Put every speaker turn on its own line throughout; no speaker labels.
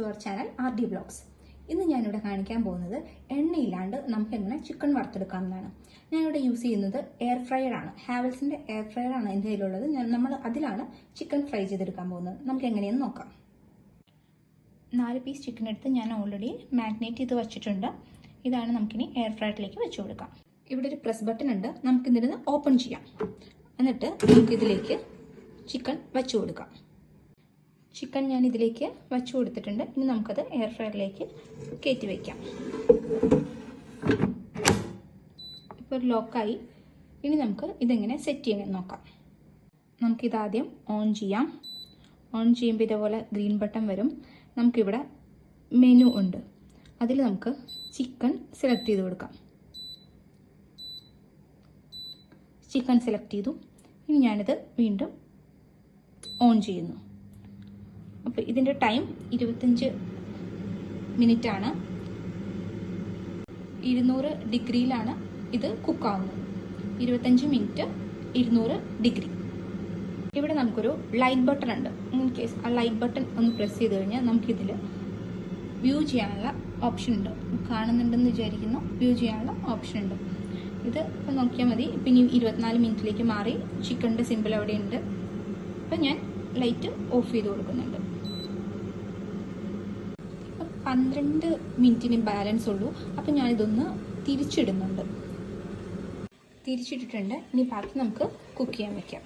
To our channel RD vlogs. ഇന്ന് ഞാനിവിടെ കാണിക്കാൻ പോകുന്നത് എണ്ണയില്ലാണ്ട് നമുക്ക് എങ്ങനെ ചിക്കൻ വറുത്തെടുക്കാമെന്നാണ്. ഞാനിവിടെ യൂസ് ചെയ്യുന്നത് എയർ ഫ്രയർ ആണ്. ഹാവൽസിന്റെ എയർ ഫ്രയർ ആണ് എൻ്റെ കയ്യിലുള്ളത്. നമ്മൾ അതിലാണ് ചിക്കൻ ഫ്രൈ ചെയ്തെടുക്കാൻ പോകുന്നത്. നമുക്ക് എങ്ങനെയെന്ന് നോക്കാം. 4 പീസ് ചിക്കൻ എടുത്ത് ഞാൻ ഓൾറെഡി മാഗ്നേറ്റ് ചെയ്ത് വെച്ചിട്ടുണ്ട്. ഇതാണ് നമുക്കിനി എയർ ഫ്രയറിലേക്ക് വെച്ചു കൊടുക്കാം. ഇവിടെ ഒരു പ്രസ് ബട്ടൺ ഉണ്ട്, നമുക്കിതിന് ഓപ്പൺ ചെയ്യാം. എന്നിട്ട് നമുക്കിതിലേക്ക് ചിക്കൻ വെച്ചു കൊടുക്കാം. ചിക്കൻ ഞാൻ ഇതിലേക്ക് വച്ചു കൊടുത്തിട്ടുണ്ട്. ഇനി നമുക്കത് എയർ ഫ്രയറിലേക്ക് കയറ്റി വയ്ക്കാം. ഇപ്പോൾ ലോക്കായി. ഇനി നമുക്ക് ഇതെങ്ങനെ സെറ്റ് ചെയ്യണമെന്ന് നോക്കാം. നമുക്കിതാദ്യം ഓൺ ചെയ്യാം. ഓൺ ചെയ്യുമ്പോൾ ഇതേപോലെ ഗ്രീൻ ബട്ടൺ വരും. നമുക്കിവിടെ മെനു ഉണ്ട്, അതിൽ നമുക്ക് ചിക്കൻ സെലക്ട് ചെയ്ത് കൊടുക്കാം. ചിക്കൻ സെലക്ട് ചെയ്തു. ഇനി ഞാനിത് വീണ്ടും ഓൺ ചെയ്യുന്നു. അപ്പോൾ ഇതിൻ്റെ ടൈം 25 മിനിറ്റ് ആണ്. 200 ഡിഗ്രിയിലാണ് ഇത് കുക്കാവുന്നത്. 25 മിനിറ്റ് 200 ഡിഗ്രി. ഇവിടെ നമുക്കൊരു ലൈറ്റ് ബട്ടൺ ഉണ്ട്. ഇൻ കേസ് ആ ലൈറ്റ് ബട്ടൺ ഒന്ന് പ്രസ് ചെയ്ത് കഴിഞ്ഞാൽ നമുക്കിതിൽ വ്യൂ ചെയ്യാനുള്ള ഓപ്ഷൻ ഉണ്ട്. കാണുന്നുണ്ടെന്ന് വിചാരിക്കുന്നു. വ്യൂ ചെയ്യാനുള്ള ഓപ്ഷൻ ഉണ്ട്. ഇത് ഇപ്പോൾ നോക്കിയാൽ മതി. പിന്നെ 24 മിനിറ്റിലേക്ക് മാറി. ചിക്കൻ്റെ സിമ്പിൾ അവിടെ ഉണ്ട്. അപ്പം ഞാൻ ലൈറ്റ് ഓഫ് ചെയ്ത് കൊടുക്കുന്നുണ്ട്. 12 മിനിറ്റിന് ബാലൻസ് ഉള്ളൂ. അപ്പം ഞാനിതൊന്ന് തിരിച്ചിടുന്നുണ്ട്. തിരിച്ചിട്ടിട്ടുണ്ട്. ഇനി ബാക്കി നമുക്ക് കുക്ക് ചെയ്യാൻ വെക്കാം.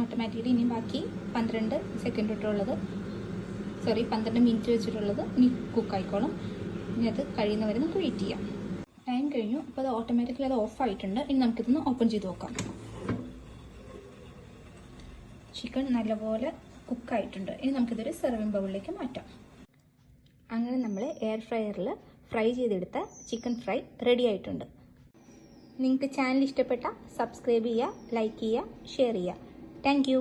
ഓട്ടോമാറ്റിക്കലി ഇനി ബാക്കി 12 സെക്കൻഡ് ഇട്ടുള്ളത് 12 മിനിറ്റ് വെച്ചിട്ടുള്ളത് ഇനി കുക്കായിക്കോളും. ഇനി അത് കഴിയുന്നവരെ നമുക്ക് വെയിറ്റ് ചെയ്യാം. ടൈം കഴിഞ്ഞു. അപ്പോൾ അത് ഓട്ടോമാറ്റിക്കലി അത് ഓഫ് ആയിട്ടുണ്ട്. ഇനി നമുക്കിതൊന്ന് ഓപ്പൺ ചെയ്ത് നോക്കാം. ചിക്കൻ നല്ലപോലെ കുക്കായിട്ടുണ്ട്. ഇനി നമുക്കിതൊരു സെർവിങ് ബൗളിലേക്ക് മാറ്റാം. അങ്ങനെ നമ്മൾ എയർ ഫ്രയറിൽ ഫ്രൈ ചെയ്തെടുത്ത ചിക്കൻ ഫ്രൈ റെഡി ആയിട്ടുണ്ട്. നിങ്ങൾക്ക് ചാനൽ ഇഷ്ടപ്പെട്ട സബ്സ്ക്രൈബ് ചെയ്യുക, ലൈക്ക് ചെയ്യുക, ഷെയർ ചെയ്യുക. Thank you.